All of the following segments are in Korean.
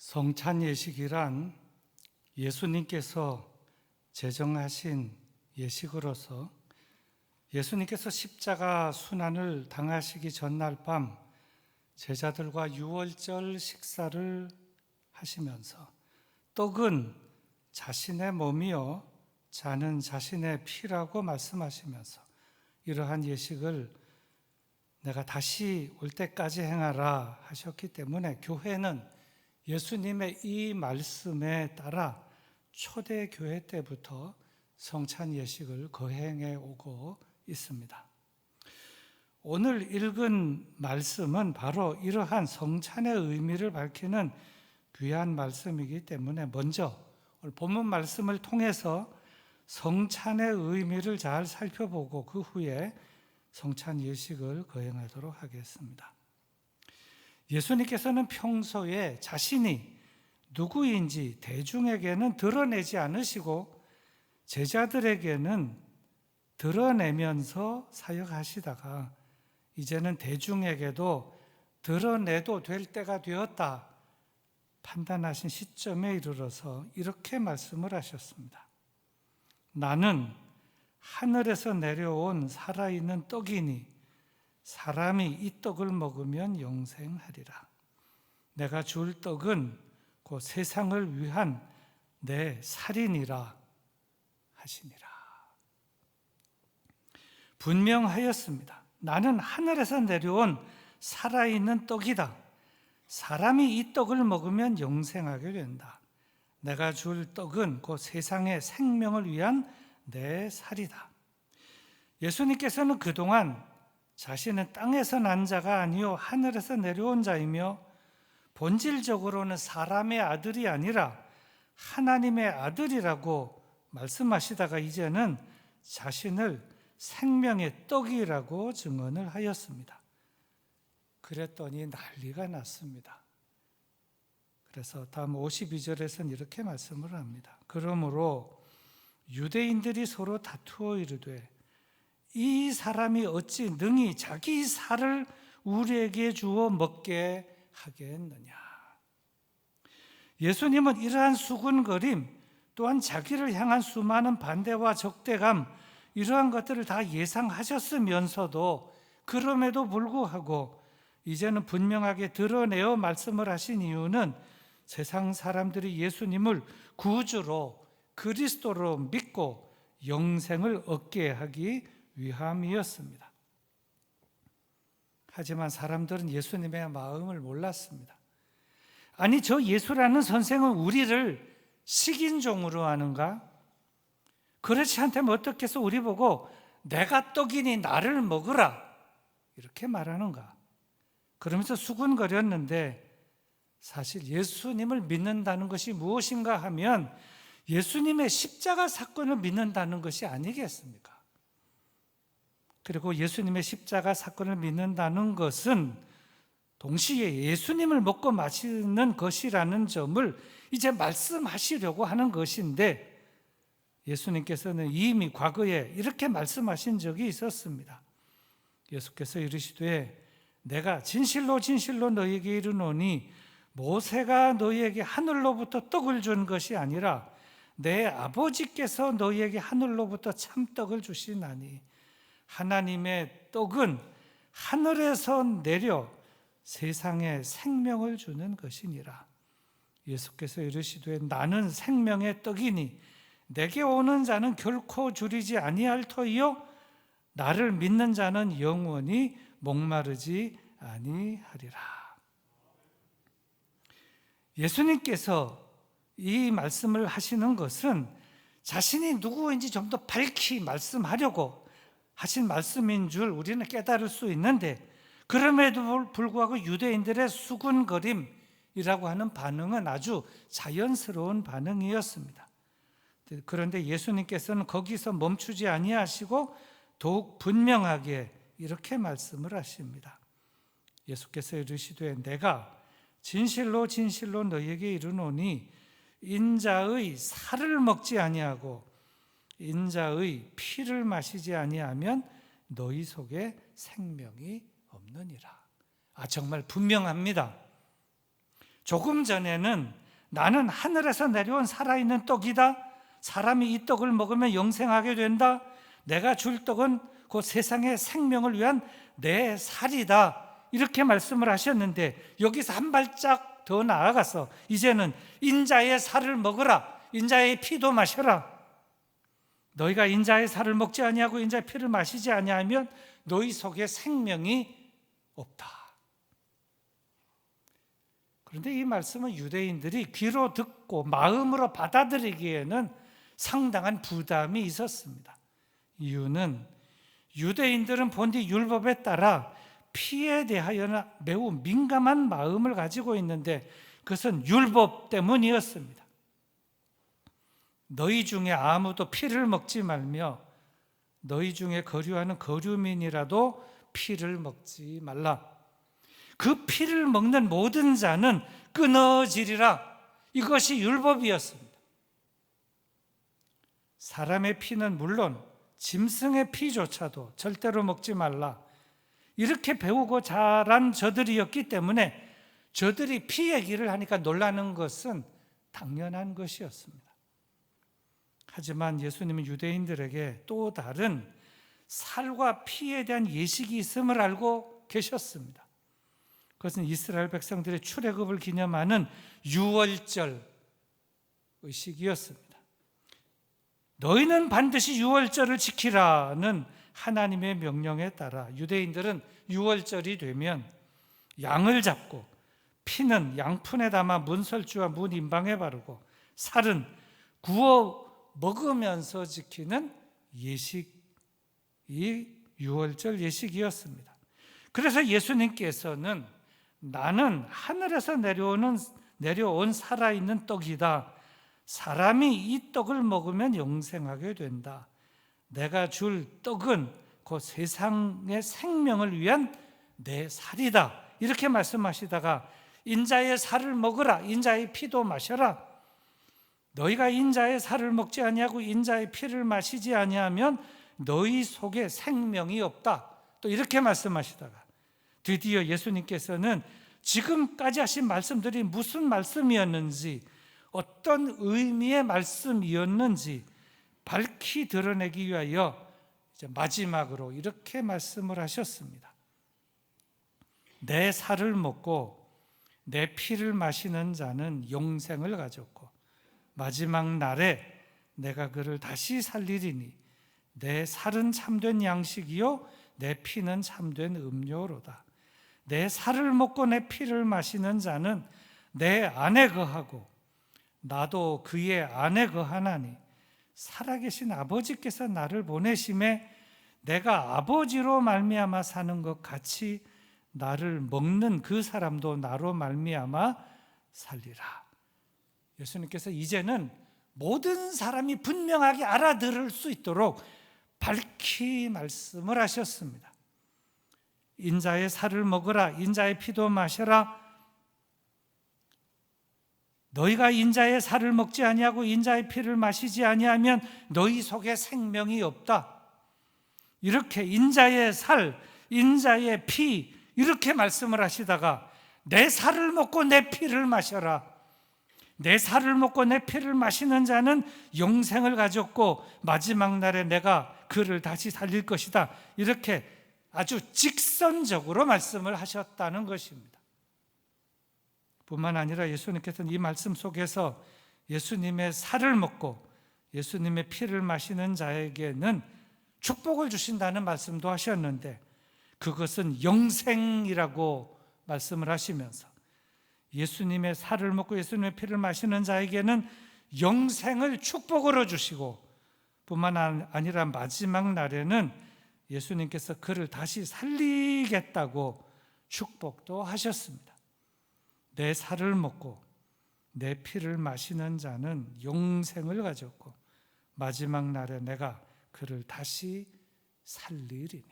성찬 예식이란 예수님께서 제정하신 예식으로서 예수님께서 십자가 순환을 당하시기 전날 밤 제자들과 유월절 식사를 하시면서 떡은 자신의 몸이요 잔은 자신의 피라고 말씀하시면서 이러한 예식을 내가 다시 올 때까지 행하라 하셨기 때문에 교회는 예수님의 이 말씀에 따라 초대교회 때부터 성찬 예식을 거행해 오고 있습니다. 오늘 읽은 말씀은 바로 이러한 성찬의 의미를 밝히는 귀한 말씀이기 때문에 먼저 오늘 본문 말씀을 통해서 성찬의 의미를 잘 살펴보고 그 후에 성찬 예식을 거행하도록 하겠습니다. 예수님께서는 평소에 자신이 누구인지 대중에게는 드러내지 않으시고 제자들에게는 드러내면서 사역하시다가 이제는 대중에게도 드러내도 될 때가 되었다 판단하신 시점에 이르러서 이렇게 말씀을 하셨습니다. 나는 하늘에서 내려온 살아있는 떡이니 사람이 이 떡을 먹으면 영생하리라. 내가 줄 떡은 곧 세상을 위한 내 살이니라 하시니라. 분명하였습니다. 나는 하늘에서 내려온 살아있는 떡이다. 사람이 이 떡을 먹으면 영생하게 된다. 내가 줄 떡은 곧 세상의 생명을 위한 내 살이다. 예수님께서는 그동안 자신은 땅에서 난 자가 아니요 하늘에서 내려온 자이며 본질적으로는 사람의 아들이 아니라 하나님의 아들이라고 말씀하시다가 이제는 자신을 생명의 떡이라고 증언을 하였습니다. 그랬더니 난리가 났습니다. 그래서 다음 52절에서는 이렇게 말씀을 합니다. 그러므로 유대인들이 서로 다투어 이르되 이 사람이 어찌 능히 자기 살을 우리에게 주어 먹게 하겠느냐. 예수님은 이러한 수군거림 또한 자기를 향한 수많은 반대와 적대감 이러한 것들을 다 예상하셨으면서도 그럼에도 불구하고 이제는 분명하게 드러내어 말씀을 하신 이유는 세상 사람들이 예수님을 구주로 그리스도로 믿고 영생을 얻게 하기 위함이었습니다. 하지만 사람들은 예수님의 마음을 몰랐습니다. 아니, 저 예수라는 선생은 우리를 식인종으로 하는가? 그렇지 않다면 어떻게 해서 우리 보고 내가 떡이니 나를 먹으라 이렇게 말하는가? 그러면서 수군거렸는데 사실 예수님을 믿는다는 것이 무엇인가 하면 예수님의 십자가 사건을 믿는다는 것이 아니겠습니까? 그리고 예수님의 십자가 사건을 믿는다는 것은 동시에 예수님을 먹고 마시는 것이라는 점을 이제 말씀하시려고 하는 것인데 예수님께서는 이미 과거에 이렇게 말씀하신 적이 있었습니다. 예수께서 이르시되 내가 진실로 진실로 너희에게 이르노니 모세가 너희에게 하늘로부터 떡을 준 것이 아니라 내 아버지께서 너희에게 하늘로부터 참떡을 주시나니 하나님의 떡은 하늘에서 내려 세상에 생명을 주는 것이니라. 예수께서 이르시되 나는 생명의 떡이니 내게 오는 자는 결코 줄이지 아니할 터이요 나를 믿는 자는 영원히 목마르지 아니하리라. 예수님께서 이 말씀을 하시는 것은 자신이 누구인지 좀 더 밝히 말씀하려고 하신 말씀인 줄 우리는 깨달을 수 있는데 그럼에도 불구하고 유대인들의 수군거림이라고 하는 반응은 아주 자연스러운 반응이었습니다. 그런데 예수님께서는 거기서 멈추지 아니하시고 더욱 분명하게 이렇게 말씀을 하십니다. 예수께서 이르시되 내가 진실로 진실로 너희에게 이르노니 인자의 살을 먹지 아니하고 인자의 피를 마시지 아니하면 너희 속에 생명이 없느니라. 정말 분명합니다. 조금 전에는 나는 하늘에서 내려온 살아있는 떡이다. 사람이 이 떡을 먹으면 영생하게 된다. 내가 줄 떡은 곧 세상의 생명을 위한 내 살이다. 이렇게 말씀을 하셨는데, 여기서 한 발짝 더 나아가서 이제는 인자의 살을 먹으라, 인자의 피도 마셔라. 너희가 인자의 살을 먹지 아니하고 인자의 피를 마시지 아니하면 너희 속에 생명이 없다. 그런데 이 말씀은 유대인들이 귀로 듣고 마음으로 받아들이기에는 상당한 부담이 있었습니다. 이유는 유대인들은 본디 율법에 따라 피에 대하여는 매우 민감한 마음을 가지고 있는데, 그것은 율법 때문이었습니다. 너희 중에 아무도 피를 먹지 말며 너희 중에 거류하는 거류민이라도 피를 먹지 말라. 그 피를 먹는 모든 자는 끊어지리라. 이것이 율법이었습니다. 사람의 피는 물론 짐승의 피조차도 절대로 먹지 말라. 이렇게 배우고 자란 저들이었기 때문에 저들이 피 얘기를 하니까 놀라는 것은 당연한 것이었습니다. 하지만 예수님은 유대인들에게 또 다른 살과 피에 대한 예식이 있음을 알고 계셨습니다. 그것은 이스라엘 백성들의 출애굽을 기념하는 유월절 의식이었습니다. 너희는 반드시 유월절을 지키라는 하나님의 명령에 따라 유대인들은 유월절이 되면 양을 잡고 피는 양푼에 담아 문설주와 문 임방에 바르고 살은 구워 먹으면서 지키는 예식이 유월절 예식이었습니다. 그래서 예수님께서는 나는 하늘에서 내려온 살아있는 떡이다. 사람이 이 떡을 먹으면 영생하게 된다. 내가 줄 떡은 곧 세상의 생명을 위한 내 살이다. 이렇게 말씀하시다가 인자의 살을 먹으라, 인자의 피도 마셔라. 너희가 인자의 살을 먹지 아니하고 인자의 피를 마시지 아니하면 너희 속에 생명이 없다. 또 이렇게 말씀하시다가 드디어 예수님께서는 지금까지 하신 말씀들이 무슨 말씀이었는지, 어떤 의미의 말씀이었는지 밝히 드러내기 위하여 이제 마지막으로 이렇게 말씀을 하셨습니다. 내 살을 먹고 내 피를 마시는 자는 영생을 가졌고 마지막 날에 내가 그를 다시 살리리니 내 살은 참된 양식이요 내 피는 참된 음료로다. 내 살을 먹고 내 피를 마시는 자는 내 안에 거하고 나도 그의 안에 거하나니 살아계신 아버지께서 나를 보내심에 내가 아버지로 말미암아 사는 것 같이 나를 먹는 그 사람도 나로 말미암아 살리라. 예수님께서 이제는 모든 사람이 분명하게 알아들을 수 있도록 밝히 말씀을 하셨습니다. 인자의 살을 먹으라, 인자의 피도 마셔라. 너희가 인자의 살을 먹지 아니하고 인자의 피를 마시지 아니하면 너희 속에 생명이 없다. 이렇게 인자의 살, 인자의 피 이렇게 말씀을 하시다가 내 살을 먹고 내 피를 마셔라. 내 살을 먹고 내 피를 마시는 자는 영생을 가졌고 마지막 날에 내가 그를 다시 살릴 것이다. 이렇게 아주 직선적으로 말씀을 하셨다는 것입니다. 뿐만 아니라 예수님께서는 이 말씀 속에서 예수님의 살을 먹고 예수님의 피를 마시는 자에게는 축복을 주신다는 말씀도 하셨는데, 그것은 영생이라고 말씀을 하시면서 예수님의 살을 먹고 예수님의 피를 마시는 자에게는 영생을 축복으로 주시고, 뿐만 아니라 마지막 날에는 예수님께서 그를 다시 살리겠다고 축복도 하셨습니다. 내 살을 먹고 내 피를 마시는 자는 영생을 가졌고 마지막 날에 내가 그를 다시 살리리니.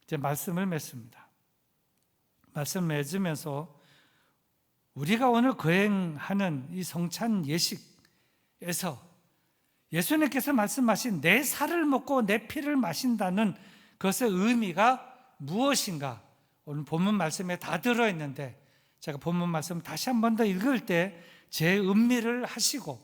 이제 말씀을 맺습니다. 말씀 맺으면서 우리가 오늘 거행하는 이 성찬 예식에서 예수님께서 말씀하신 내 살을 먹고 내 피를 마신다는 것의 의미가 무엇인가, 오늘 본문 말씀에 다 들어있는데 제가 본문 말씀 다시 한 번 더 읽을 때 재음미를 하시고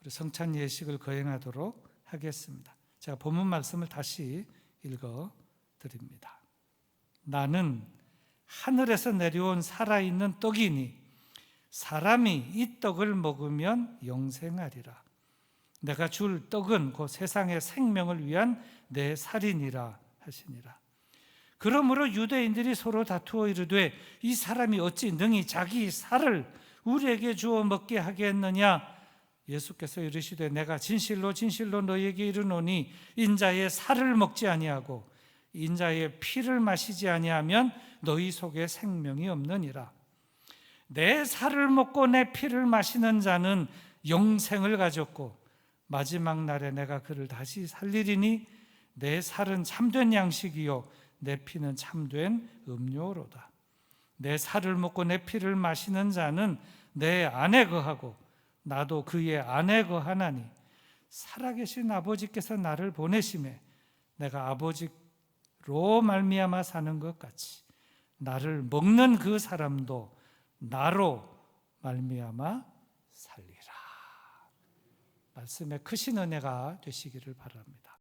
우리 성찬 예식을 거행하도록 하겠습니다. 제가 본문 말씀을 다시 읽어 드립니다. 나는 하늘에서 내려온 살아있는 떡이니 사람이 이 떡을 먹으면 영생하리라. 내가 줄 떡은 곧 세상의 생명을 위한 내 살이니라 하시니라. 그러므로 유대인들이 서로 다투어 이르되 이 사람이 어찌 능히 자기 살을 우리에게 주어 먹게 하겠느냐. 예수께서 이르시되 내가 진실로 진실로 너희에게 이르노니 인자의 살을 먹지 아니하고 인자의 피를 마시지 아니하면 너희 속에 생명이 없느니라. 내 살을 먹고 내 피를 마시는 자는 영생을 가졌고 마지막 날에 내가 그를 다시 살리리니 내 살은 참된 양식이요 내 피는 참된 음료로다. 내 살을 먹고 내 피를 마시는 자는 내 안에 거하고 나도 그의 안에 거하나니 살아계신 아버지께서 나를 보내심에 내가 아버지로 말미암아 사는 것 같이 나를 먹는 그 사람도 나로 말미암아 살리라. 말씀에 크신 은혜가 되시기를 바랍니다.